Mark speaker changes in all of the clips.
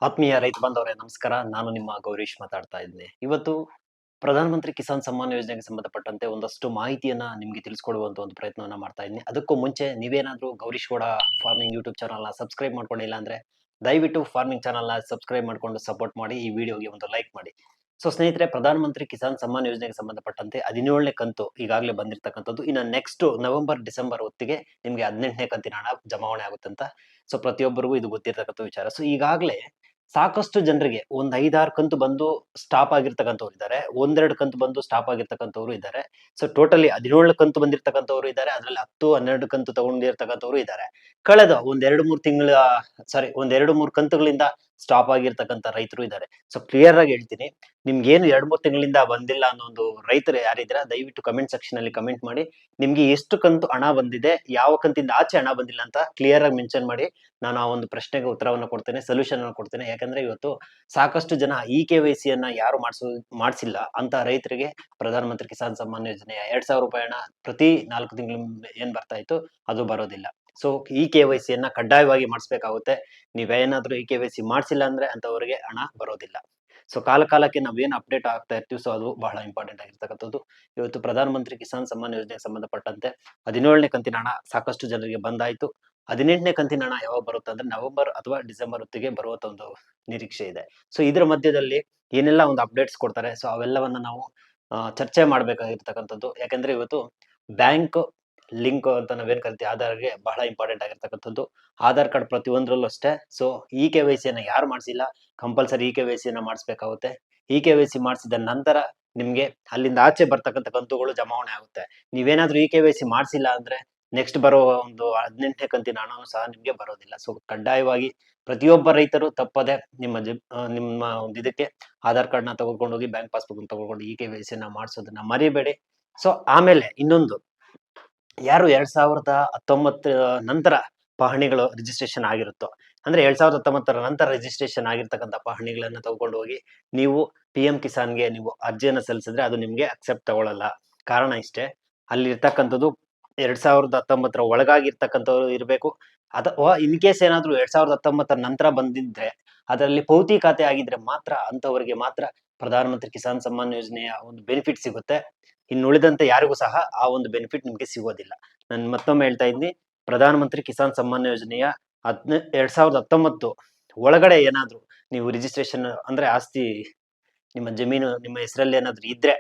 Speaker 1: ಆತ್ಮೀಯ ರೈತ ಬಾಂಧವರೇ ನಮಸ್ಕಾರ. ನಾನು ನಿಮ್ಮ ಗೌರೀಶ್ ಮಾತಾಡ್ತಾ ಇದ್ದೀನಿ. ಇವತ್ತು ಪ್ರಧಾನ ಮಂತ್ರಿ ಕಿಸಾನ್ ಸಮ್ಮಾನ್ ಯೋಜನೆಗೆ ಸಂಬಂಧಪಟ್ಟಂತೆ ಒಂದಷ್ಟು ಮಾಹಿತಿಯನ್ನ ನಿಮ್ಗೆ ತಿಳಿಸ್ಕೊಡುವಂತ ಒಂದು ಪ್ರಯತ್ನವನ್ನ ಮಾಡ್ತಾ ಇದ್ದೀನಿ. ಅದಕ್ಕೂ ಮುಂಚೆ ನೀವೇನಾದ್ರೂ ಗೌರೀಶ್ ಗೌಡ ಫಾರ್ಮಿಂಗ್ ಯೂಟ್ಯೂಬ್ ಚಾನಲ್‌ನ ಸಬ್ಸ್ಕ್ರೈಬ್ ಮಾಡ್ಕೊಂಡಿಲ್ಲ ಅಂದ್ರೆ ದಯವಿಟ್ಟು ಫಾರ್ಮಿಂಗ್ ಚಾನಲ್‌ನ ಸಬ್ಸ್ಕ್ರೈಬ್ ಮಾಡ್ಕೊಂಡು ಸಪೋರ್ಟ್ ಮಾಡಿ. ಈ ವಿಡಿಯೋಗೆ ಒಂದು ಲೈಕ್ ಮಾಡಿ. ಸೊ ಸ್ನೇಹಿತರೆ, ಪ್ರಧಾನ ಮಂತ್ರಿ ಕಿಸಾನ್ ಸಮ್ಮಾನ್ ಯೋಜನೆಗೆ ಸಂಬಂಧಪಟ್ಟಂತೆ 17ನೇ ಕಂತು ಈಗಾಗಲೇ ಬಂದಿರತಕ್ಕಂಥದ್ದು. ಇನ್ನು ನೆಕ್ಸ್ಟ್ ನವೆಂಬರ್, ಡಿಸೆಂಬರ್ ಹೊತ್ತಿಗೆ ನಿಮ್ಗೆ 18ನೇ ಕಂತಿನ ಹಣ ಜಮಾವಣೆ ಆಗುತ್ತಂತ. ಸೊ ಪ್ರತಿಯೊಬ್ಬರಿಗೂ ಇದು ಗೊತ್ತಿರತಕ್ಕಂಥ ವಿಚಾರ. ಸೊ ಈಗಾಗಲೇ ಸಾಕಷ್ಟು ಜನರಿಗೆ ಒಂದ್ 5-6 ಕಂತು ಬಂದು ಸ್ಟಾಪ್ ಆಗಿರ್ತಕ್ಕಂಥವ್ರು ಇದ್ದಾರೆ. 1-2 ಕಂತು ಬಂದು ಸ್ಟಾಪ್ ಆಗಿರ್ತಕ್ಕಂಥವ್ರು ಇದ್ದಾರೆ. ಸೊ ಟೋಟಲಿ 17 ಕಂತು ಬಂದಿರ್ತಕ್ಕಂಥವ್ರು ಇದ್ದಾರೆ. ಅದ್ರಲ್ಲಿ 10, 12 ಕಂತು ತಗೊಂಡಿರ್ತಕ್ಕಂಥವ್ರು ಇದ್ದಾರೆ. ಕಳೆದ ಒಂದ್ 2-3 ತಿಂಗಳ ಒಂದ್ 2-3 ಕಂತುಗಳಿಂದ ಸ್ಟಾಪ್ ಆಗಿರ್ತಕ್ಕಂಥ ರೈತರು ಇದ್ದಾರೆ. ಸೊ ಕ್ಲಿಯರ್ ಆಗಿ ಹೇಳ್ತೀನಿ, ನಿಮ್ಗೇನು 2-3 ತಿಂಗಳಿಂದ ಬಂದಿಲ್ಲ ಅನ್ನೋ ಒಂದು ರೈತರು ಯಾರಿದ್ದೀರಾ ದಯವಿಟ್ಟು ಕಮೆಂಟ್ ಸೆಕ್ಷನ್ ಅಲ್ಲಿ ಕಮೆಂಟ್ ಮಾಡಿ. ನಿಮ್ಗೆ ಎಷ್ಟು ಕಂತು ಹಣ ಬಂದಿದೆ, ಯಾವ ಕಂತಿಂದ ಆಚೆ ಹಣ ಬಂದಿಲ್ಲ ಅಂತ ಕ್ಲಿಯರ್ ಆಗಿ ಮೆನ್ಷನ್ ಮಾಡಿ. ನಾನು ಆ ಒಂದು ಪ್ರಶ್ನೆಗೆ ಉತ್ತರವನ್ನು ಕೊಡ್ತೇನೆ, ಸೊಲ್ಯೂಷನ್ ಅನ್ನು ಕೊಡ್ತೇನೆ. ಯಾಕಂದ್ರೆ ಇವತ್ತು ಸಾಕಷ್ಟು ಜನ KYC ಅನ್ನ ಯಾರು ಮಾಡಿಸಿಲ್ಲ ಅಂತ ರೈತರಿಗೆ ಪ್ರಧಾನ ಮಂತ್ರಿ ಕಿಸಾನ್ ಸಮ್ಮಾನ್ ಯೋಜನೆಯ 2,000 ರೂಪಾಯಿ ಹಣ ಪ್ರತಿ 4 ತಿಂಗಳು ಏನ್ ಬರ್ತಾ ಇತ್ತು ಅದು ಬರೋದಿಲ್ಲ. ಸೊ KYC ಅನ್ನ ಕಡ್ಡಾಯವಾಗಿ ಮಾಡಿಸ್ಬೇಕಾಗುತ್ತೆ. ನೀವೇನಾದ್ರೂ KYC ಮಾಡಿಸಿಲ್ಲ ಅಂದ್ರೆ ಅಂತವರಿಗೆ ಹಣ ಬರೋದಿಲ್ಲ. ಸೊ ಕಾಲಕ್ಕೆ ನಾವೇನು ಅಪ್ಡೇಟ್ ಆಗ್ತಾ ಇರ್ತೀವಿ, ಸೊ ಅದು ಬಹಳ ಇಂಪಾರ್ಟೆಂಟ್ ಆಗಿರ್ತಕ್ಕಂಥದ್ದು. ಇವತ್ತು ಪ್ರಧಾನ ಮಂತ್ರಿ ಕಿಸಾನ್ ಸಮ್ಮಾನ್ ಯೋಜನೆಗೆ ಸಂಬಂಧಪಟ್ಟಂತೆ 17ನೇ ಕಂತಿನ ಹಣ ಸಾಕಷ್ಟು ಜನರಿಗೆ ಬಂದಾಯ್ತು. 18ನೇ ಕಂತಿನ ಹಣ ಯಾವಾಗ ಬರುತ್ತೆ ಅಂದ್ರೆ ನವೆಂಬರ್ ಅಥವಾ ಡಿಸೆಂಬರ್ ಹೊತ್ತಿಗೆ ಬರುವಂತ ಒಂದು ನಿರೀಕ್ಷೆ ಇದೆ. ಸೊ ಇದ್ರ ಮಧ್ಯದಲ್ಲಿ ಏನೆಲ್ಲ ಒಂದು ಅಪ್ಡೇಟ್ಸ್ ಕೊಡ್ತಾರೆ, ಸೊ ಅವೆಲ್ಲವನ್ನ ನಾವು ಚರ್ಚೆ ಮಾಡ್ಬೇಕಾಗಿರ್ತಕ್ಕಂಥದ್ದು. ಯಾಕಂದ್ರೆ ಇವತ್ತು ಬ್ಯಾಂಕ್ ಲಿಂಕ್ ಅಂತ ನಾವೇನ್ ಕರಿತೀವಿ, ಆಧಾರ್ಗೆ ಬಹಳ ಇಂಪಾರ್ಟೆಂಟ್ ಆಗಿರ್ತಕ್ಕಂಥದ್ದು. ಆಧಾರ್ ಕಾರ್ಡ್ ಪ್ರತಿಯೊಂದ್ರಲ್ಲೂ ಅಷ್ಟೇ. ಸೊ KYC ಅನ್ನ ಯಾರು ಮಾಡಿಸಿಲ್ಲ ಕಂಪಲ್ಸರಿ KYC ಅನ್ನ ಮಾಡಿಸ್ಬೇಕಾಗುತ್ತೆ. KYC ಮಾಡಿಸಿದ ನಂತರ ನಿಮ್ಗೆ ಅಲ್ಲಿಂದ ಆಚೆ ಬರ್ತಕ್ಕಂಥ ಕಂತುಗಳು ಜಮಾವಣೆ ಆಗುತ್ತೆ. ನೀವೇನಾದ್ರೂ KYC ಮಾಡಿಸಿಲ್ಲ ಅಂದ್ರೆ ನೆಕ್ಸ್ಟ್ ಬರೋ ಒಂದು 18ನೇ ಕಂತಿನ ಹಣನು ಸಹ ನಿಮ್ಗೆ ಬರೋದಿಲ್ಲ. ಸೊ ಕಡ್ಡಾಯವಾಗಿ ಪ್ರತಿಯೊಬ್ಬ ರೈತರು ತಪ್ಪದೆ ನಿಮ್ಮ ಒಂದು ಇದಕ್ಕೆ ಆಧಾರ್ ಕಾರ್ಡ್ ನ ತೆಗೆದುಕೊಂಡು ಹೋಗಿ, ಬ್ಯಾಂಕ್ ಪಾಸ್ಬುಕ್ ತೆಗೆದುಕೊಂಡು KYC ನ ಮಾಡಿಸೋದನ್ನ ಮರಿಬೇಡಿ. ಸೊ ಆಮೇಲೆ ಇನ್ನೊಂದು, ಯಾರು 2019 ನಂತರ ಪಹಣಿಗಳು ರಿಜಿಸ್ಟ್ರೇಷನ್ ಆಗಿರುತ್ತೋ, ಅಂದ್ರೆ 2019 ನಂತರ ರಿಜಿಸ್ಟ್ರೇಷನ್ ಆಗಿರ್ತಕ್ಕಂಥ ಪಹಣಿಗಳನ್ನ ತಗೊಂಡು ಹೋಗಿ ನೀವು PM ಕಿಸಾನ್ಗೆ ನೀವು ಅರ್ಜಿಯನ್ನ ಸಲ್ಲಿಸಿದ್ರೆ ಅದು ನಿಮ್ಗೆ ಅಕ್ಸೆಪ್ಟ್ ತಗೊಳ್ಳಲ್ಲ. ಕಾರಣ ಇಷ್ಟೇ, ಅಲ್ಲಿ ಇರ್ತಕ್ಕಂಥದ್ದು 2019 ಒಳಗಾಗಿರ್ತಕ್ಕಂಥವ್ರು ಇರಬೇಕು. ಅಥವಾ ಇನ್ ಕೇಸ್ ಏನಾದ್ರು 2019 ನಂತರ ಬಂದಿದ್ರೆ ಅದರಲ್ಲಿ ಪೌತಿ ಖಾತೆ ಆಗಿದ್ರೆ ಮಾತ್ರ ಅಂತವರಿಗೆ ಮಾತ್ರ ಪ್ರಧಾನ ಮಂತ್ರಿ ಕಿಸಾನ್ ಸಮ್ಮಾನ್ ಯೋಜನೆಯ ಒಂದು ಬೆನಿಫಿಟ್ ಸಿಗುತ್ತೆ. ಇನ್ನು ಉಳಿದಂತೆ ಯಾರಿಗೂ ಸಹ ಆ ಒಂದು ಬೆನಿಫಿಟ್ ನಿಮ್ಗೆ ಸಿಗೋದಿಲ್ಲ. ನಾನು ಮತ್ತೊಮ್ಮೆ ಹೇಳ್ತಾ ಇದ್ದೀನಿ, ಪ್ರಧಾನ ಮಂತ್ರಿ ಕಿಸಾನ್ ಸಮ್ಮಾನ್ ಯೋಜನೆಯ 2019 ಒಳಗಡೆ ಏನಾದ್ರು ನೀವು ರಿಜಿಸ್ಟ್ರೇಷನ್ ಅಂದ್ರೆ ಆಸ್ತಿ, ನಿಮ್ಮ ಜಮೀನು ನಿಮ್ಮ ಹೆಸರಲ್ಲಿ ಏನಾದ್ರು ಇದ್ರೆ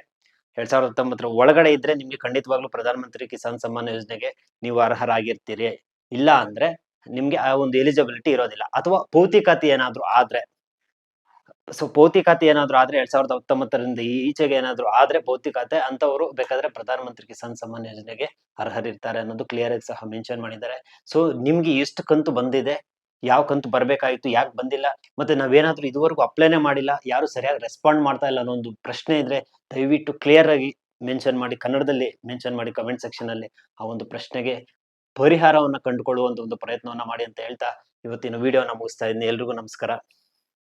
Speaker 1: 2019 ಒಳಗಡೆ ಇದ್ರೆ ನಿಮ್ಗೆ ಖಂಡಿತವಾಗ್ಲೂ ಪ್ರಧಾನ ಮಂತ್ರಿ ಕಿಸಾನ್ ಸಮ್ಮಾನ್ ಯೋಜನೆಗೆ ನೀವು ಅರ್ಹರಾಗಿರ್ತೀರಿ. ಇಲ್ಲ ಅಂದ್ರೆ ನಿಮ್ಗೆ ಆ ಒಂದು ಎಲಿಜಿಬಿಲಿಟಿ ಇರೋದಿಲ್ಲ. ಅಥವಾ ಪೌತಿ ಖಾತೆ ಏನಾದ್ರು ಆದ್ರೆ, ಸೊ ಪೌತಿ ಖಾತೆ ಏನಾದ್ರು ಆದ್ರೆ 2019ರಿಂದ ಈಚೆಗೆ ಏನಾದ್ರು ಆದ್ರೆ ಪೌತಿ ಖಾತೆ ಅಂತವರು ಬೇಕಾದ್ರೆ ಪ್ರಧಾನ ಮಂತ್ರಿ ಕಿಸಾನ್ ಸಮ್ಮಾನ್ ಯೋಜನೆಗೆ ಅರ್ಹರಿರ್ತಾರೆ ಅನ್ನೋದು ಕ್ಲಿಯರ್ ಆಗಿ ಸಹ ಮೆನ್ಷನ್ ಮಾಡಿದ್ದಾರೆ. ಸೊ ನಿಮ್ಗೆ ಎಷ್ಟು ಕಂತು ಬಂದಿದೆ, ಯಾವ ಕಂತು ಬರ್ಬೇಕಾಗಿತ್ತು, ಯಾಕೆ ಬಂದಿಲ್ಲ, ಮತ್ತೆ ನಾವೇನಾದ್ರೂ ಇದುವರೆಗೂ ಅಪ್ಲೈನೇ ಮಾಡಿಲ್ಲ, ಯಾರು ಸರಿಯಾಗಿ ರೆಸ್ಪಾಂಡ್ ಮಾಡ್ತಾ ಇಲ್ಲ ಅನ್ನೋ ಒಂದು ಪ್ರಶ್ನೆ ಇದ್ರೆ ದಯವಿಟ್ಟು ಕ್ಲಿಯರ್ ಆಗಿ ಮೆನ್ಷನ್ ಮಾಡಿ, ಕನ್ನಡದಲ್ಲಿ ಮೆನ್ಷನ್ ಮಾಡಿ ಕಮೆಂಟ್ ಸೆಕ್ಷನ್ ಅಲ್ಲಿ. ಆ ಒಂದು ಪ್ರಶ್ನೆಗೆ ಪರಿಹಾರವನ್ನ ಕಂಡುಕೊಳ್ಳುವಂತ ಒಂದು ಪ್ರಯತ್ನವನ್ನ ಮಾಡಿ ಅಂತ ಹೇಳ್ತಾ ಇವತ್ತಿನ ವಿಡಿಯೋನ ಮುಗಿಸ್ತಾ ಇದ್ದೀನಿ. ಎಲ್ರಿಗೂ ನಮಸ್ಕಾರ.